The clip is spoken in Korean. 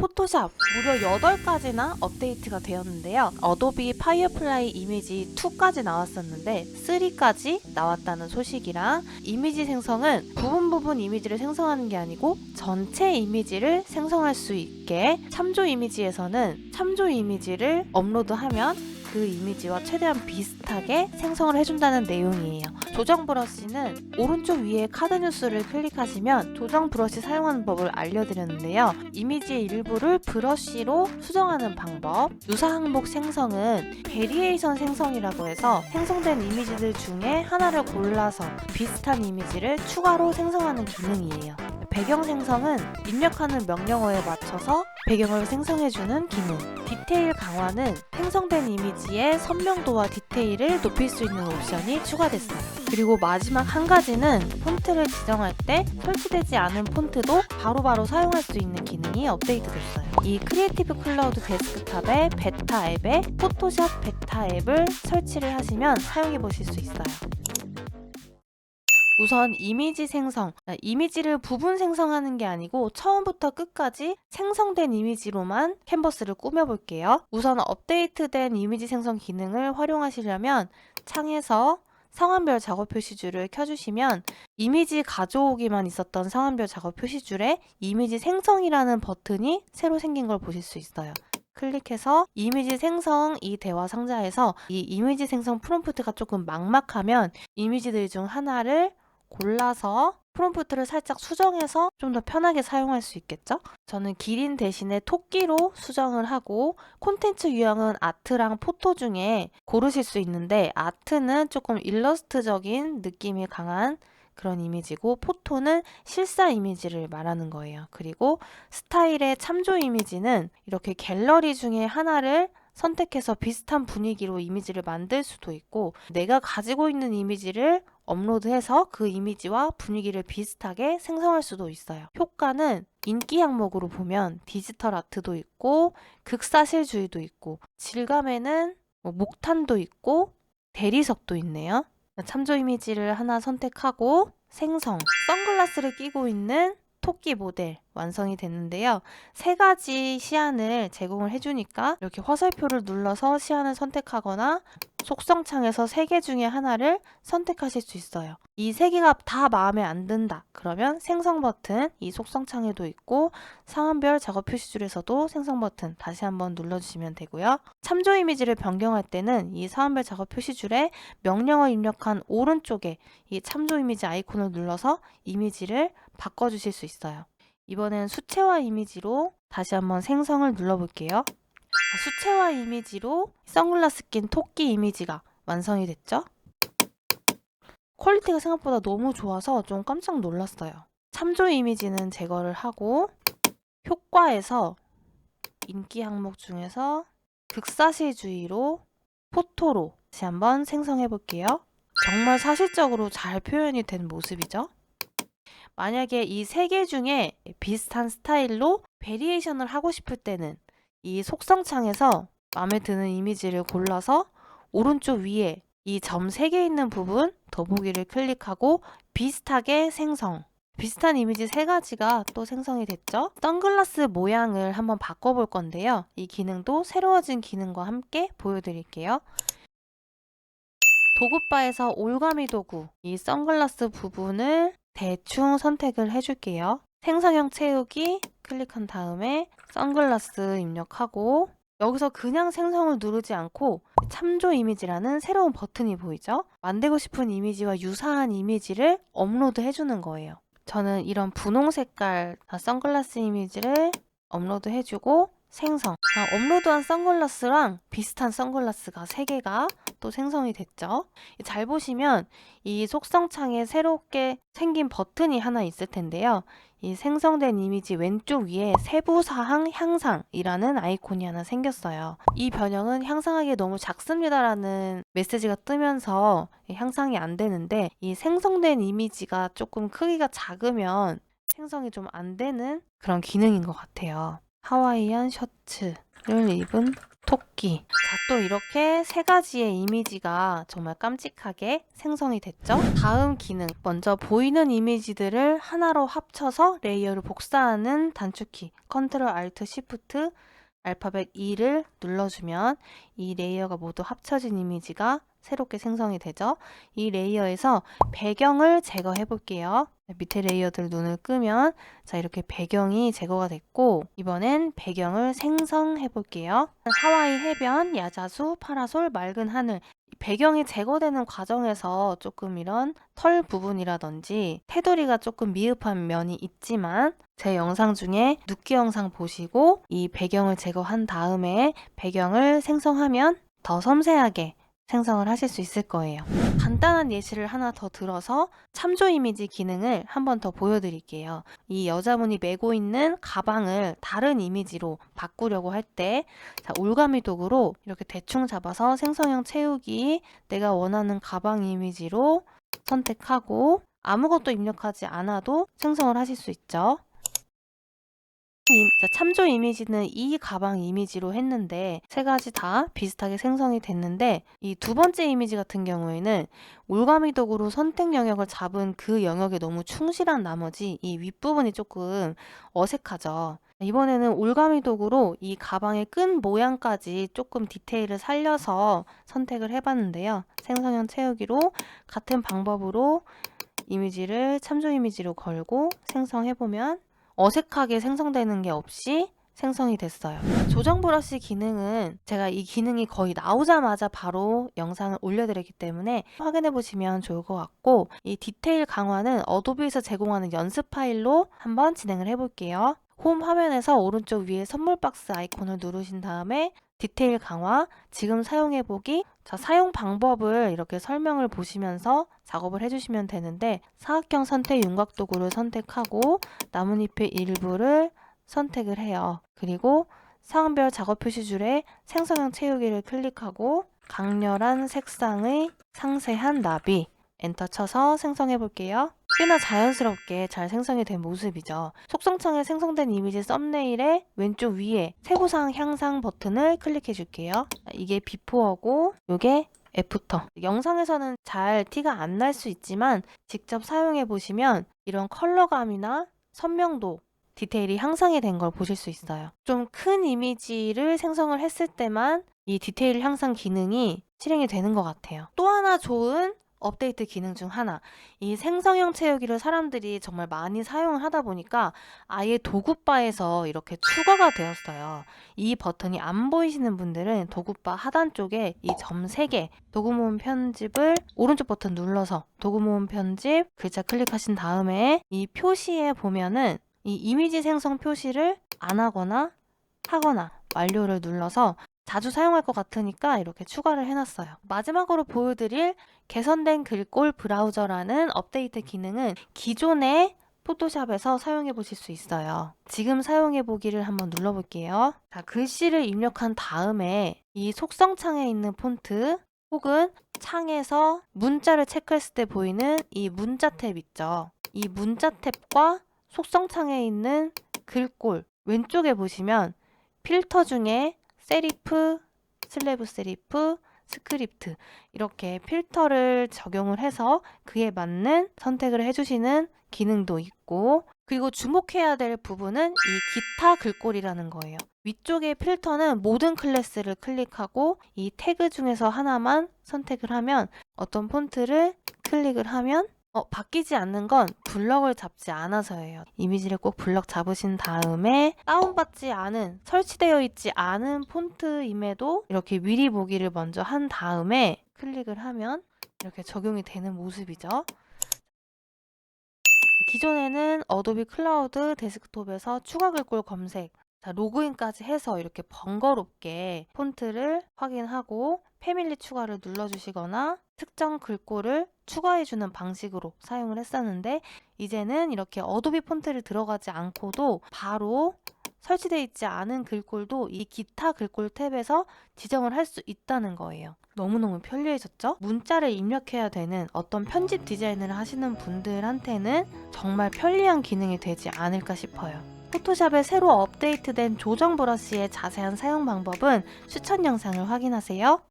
포토샵 무려 8가지나 업데이트가 되었는데요. 어도비 파이어플라이 이미지 2까지 나왔었는데 3까지 나왔다는 소식이랑, 이미지 생성은 부분 이미지를 생성하는 게 아니고 전체 이미지를 생성할 수 있게, 참조 이미지에서는 참조 이미지를 업로드하면 그 이미지와 최대한 비슷하게 생성을 해준다는 내용이에요. 조정 브러쉬는 오른쪽 위에 카드 뉴스를 클릭하시면 조정 브러쉬 사용하는 법을 알려드렸는데요. 이미지의 일부를 브러쉬로 수정하는 방법. 유사 항목 생성은 베리에이션 생성이라고 해서 생성된 이미지들 중에 하나를 골라서 비슷한 이미지를 추가로 생성하는 기능이에요. 배경 생성은 입력하는 명령어에 맞춰서 배경을 생성해주는 기능. 디테일 강화는 생성된 이미지의 선명도와 디테일을 높일 수 있는 옵션이 추가됐어요. 그리고 마지막 한 가지는 폰트를 지정할 때 설치되지 않은 폰트도 바로바로 사용할 수 있는 기능이 업데이트됐어요. 이 크리에이티브 클라우드 데스크탑의 베타 앱에 포토샵 베타 앱을 설치를 하시면 사용해 보실 수 있어요. 우선 이미지 생성, 이미지를 부분 생성하는 게 아니고 처음부터 끝까지 생성된 이미지로만 캔버스를 꾸며볼게요. 우선 업데이트된 이미지 생성 기능을 활용하시려면 창에서 상황별 작업 표시줄을 켜주시면 이미지 가져오기만 있었던 상황별 작업 표시줄에 이미지 생성이라는 버튼이 새로 생긴 걸 보실 수 있어요. 클릭해서 이미지 생성 이 대화 상자에서 이 이미지 생성 프롬프트가 조금 막막하면 이미지들 중 하나를 골라서 프롬프트를 살짝 수정해서 좀 더 편하게 사용할 수 있겠죠? 저는 기린 대신에 토끼로 수정을 하고, 콘텐츠 유형은 아트랑 포토 중에 고르실 수 있는데 아트는 조금 일러스트적인 느낌이 강한 그런 이미지고, 포토는 실사 이미지를 말하는 거예요. 그리고 스타일의 참조 이미지는 이렇게 갤러리 중에 하나를 선택해서 비슷한 분위기로 이미지를 만들 수도 있고, 내가 가지고 있는 이미지를 업로드해서 그 이미지와 분위기를 비슷하게 생성할 수도 있어요. 효과는 인기 항목으로 보면 디지털 아트도 있고 극사실주의도 있고 질감에는 목탄도 있고 대리석도 있네요. 참조 이미지를 하나 선택하고 생성, 선글라스를 끼고 있는 토끼 모델 완성이 됐는데요. 3가지 시안을 제공을 해주니까 이렇게 화살표를 눌러서 시안을 선택하거나 속성창에서 3개 중에 하나를 선택하실 수 있어요. 이 3개가 다 마음에 안 든다 그러면 생성 버튼 이 속성창에도 있고, 상황별 작업 표시줄에서도 생성 버튼 다시 한번 눌러주시면 되고요. 참조 이미지를 변경할 때는 이 상황별 작업 표시줄에 명령어 입력한 오른쪽에 이 참조 이미지 아이콘을 눌러서 이미지를 바꿔주실 수 있어요. 이번엔 수채화 이미지로 다시 한번 생성을 눌러볼게요. 수채화 이미지로 선글라스 낀 토끼 이미지가 완성이 됐죠? 퀄리티가 생각보다 너무 좋아서 좀 깜짝 놀랐어요. 참조 이미지는 제거를 하고, 효과에서 인기 항목 중에서 극사실주의로 포토로 다시 한번 생성해 볼게요. 정말 사실적으로 잘 표현이 된 모습이죠? 만약에 이 3개 중에 비슷한 스타일로 베리에이션을 하고 싶을 때는 이 속성창에서 마음에 드는 이미지를 골라서 오른쪽 위에 이 점 3개 있는 부분 더보기를 클릭하고 비슷하게 생성. 비슷한 이미지 3가지가 또 생성이 됐죠? 선글라스 모양을 한번 바꿔볼 건데요. 이 기능도 새로워진 기능과 함께 보여드릴게요. 도구바에서 올가미 도구, 이 선글라스 부분을 대충 선택을 해줄게요. 생성형 채우기 클릭한 다음에 선글라스 입력하고, 여기서 그냥 생성을 누르지 않고 참조 이미지라는 새로운 버튼이 보이죠? 만들고 싶은 이미지와 유사한 이미지를 업로드 해주는 거예요. 저는 이런 분홍 색깔 선글라스 이미지를 업로드 해주고 생성. 업로드한 선글라스랑 비슷한 선글라스가 3개가 또 생성이 됐죠. 잘 보시면 이 속성창에 새롭게 생긴 버튼이 하나 있을 텐데요. 이 생성된 이미지 왼쪽 위에 세부사항 향상이라는 아이콘이 하나 생겼어요. 이 변형은 향상하기 너무 작습니다라는 메시지가 뜨면서 향상이 안 되는데, 이 생성된 이미지가 조금 크기가 작으면 생성이 좀 안 되는 그런 기능인 것 같아요. 하와이안 셔츠를 입은 토끼. 자, 또 이렇게 세 가지의 이미지가 정말 깜찍하게 생성이 됐죠? 다음 기능. 먼저 보이는 이미지들을 하나로 합쳐서 레이어를 복사하는 단축키. 컨트롤 알트 시프트 알파벳 E를 눌러주면 이 레이어가 모두 합쳐진 이미지가 새롭게 생성이 되죠. 이 레이어에서 배경을 제거해 볼게요. 밑에 레이어들 눈을 끄면 자, 이렇게 배경이 제거가 됐고, 이번엔 배경을 생성해 볼게요. 하와이 해변, 야자수, 파라솔, 맑은 하늘. 배경이 제거되는 과정에서 조금 이런 털 부분이라든지 테두리가 조금 미흡한 면이 있지만, 제 영상 중에 눕기 영상 보시고 이 배경을 제거한 다음에 배경을 생성하면 더 섬세하게 생성을 하실 수 있을 거예요. 간단한 예시를 하나 더 들어서 참조 이미지 기능을 한 번 더 보여드릴게요. 이 여자분이 메고 있는 가방을 다른 이미지로 바꾸려고 할 때, 자, 올가미 도구로 이렇게 대충 잡아서 생성형 채우기, 내가 원하는 가방 이미지로 선택하고 아무것도 입력하지 않아도 생성을 하실 수 있죠. 자, 참조 이미지는 이 가방 이미지로 했는데 세 가지 다 비슷하게 생성이 됐는데, 이 두 번째 이미지 같은 경우에는 올가미 도구로 선택 영역을 잡은 그 영역에 너무 충실한 나머지 이 윗부분이 조금 어색하죠. 이번에는 올가미 도구로 이 가방의 끈 모양까지 조금 디테일을 살려서 선택을 해봤는데요. 생성형 채우기로 같은 방법으로 이미지를 참조 이미지로 걸고 생성해보면 어색하게 생성되는 게 없이 생성이 됐어요. 조정 브러쉬 기능은 제가 이 기능이 거의 나오자마자 바로 영상을 올려드렸기 때문에 확인해 보시면 좋을 것 같고, 이 디테일 강화는 어도비에서 제공하는 연습 파일로 한번 진행을 해볼게요. 홈 화면에서 오른쪽 위에 선물 박스 아이콘을 누르신 다음에 디테일 강화, 지금 사용해보기, 자, 사용 방법을 이렇게 설명을 보시면서 작업을 해주시면 되는데, 사각형 선택 윤곽 도구를 선택하고 나뭇잎의 일부를 선택을 해요. 그리고 상황별 작업 표시줄에 생성형 채우기를 클릭하고 강렬한 색상의 상세한 나비 엔터 쳐서 생성해 볼게요. 꽤나 자연스럽게 잘 생성이 된 모습이죠. 속성창에 생성된 이미지 썸네일의 왼쪽 위에 세부사항 향상 버튼을 클릭해 줄게요. 이게 비포어고 이게 애프터. 영상에서는 잘 티가 안 날 수 있지만 직접 사용해 보시면 이런 컬러감이나 선명도, 디테일이 향상이 된 걸 보실 수 있어요. 좀 큰 이미지를 생성을 했을 때만 이 디테일 향상 기능이 실행이 되는 것 같아요. 또 하나 좋은 업데이트 기능 중 하나, 이 생성형 채우기를 사람들이 정말 많이 사용을 하다 보니까 아예 도구바에서 이렇게 추가가 되었어요. 이 버튼이 안 보이시는 분들은 도구바 하단 쪽에 이 점 3개, 도구 모음 편집을 오른쪽 버튼 눌러서 도구 모음 편집 글자 클릭하신 다음에 이 표시에 보면은 이 이미지 생성 표시를 안 하거나 하거나 완료를 눌러서 자주 사용할 것 같으니까 이렇게 추가를 해놨어요. 마지막으로 보여드릴 개선된 글꼴 브라우저라는 업데이트 기능은 기존의 포토샵에서 사용해 보실 수 있어요. 지금 사용해 보기를 한번 눌러볼게요. 자, 글씨를 입력한 다음에 이 속성창에 있는 폰트 혹은 창에서 문자를 체크했을 때 보이는 이 문자 탭 있죠. 이 문자 탭과 속성창에 있는 글꼴 왼쪽에 보시면 필터 중에 세리프, 슬래브 세리프, 스크립트 이렇게 필터를 적용을 해서 그에 맞는 선택을 해주시는 기능도 있고, 그리고 주목해야 될 부분은 이 기타 글꼴이라는 거예요. 위쪽의 필터는 모든 클래스를 클릭하고 이 태그 중에서 하나만 선택을 하면 어떤 폰트를 클릭을 하면 바뀌지 않는 건 블럭을 잡지 않아서예요. 이미지를 꼭 블럭 잡으신 다음에 다운받지 않은, 설치되어 있지 않은 폰트임에도 이렇게 미리 보기를 먼저 한 다음에 클릭을 하면 이렇게 적용이 되는 모습이죠. 기존에는 어도비 클라우드 데스크톱에서 추가 글꼴 검색, 자, 로그인까지 해서 이렇게 번거롭게 폰트를 확인하고 패밀리 추가를 눌러주시거나 특정 글꼴을 추가해주는 방식으로 사용을 했었는데, 이제는 이렇게 어도비 폰트를 들어가지 않고도 바로 설치되어 있지 않은 글꼴도 이 기타 글꼴 탭에서 지정을 할 수 있다는 거예요. 너무너무 편리해졌죠? 문자를 입력해야 되는 어떤 편집 디자인을 하시는 분들한테는 정말 편리한 기능이 되지 않을까 싶어요. 포토샵의 새로 업데이트된 조정 브러쉬의 자세한 사용 방법은 추천 영상을 확인하세요.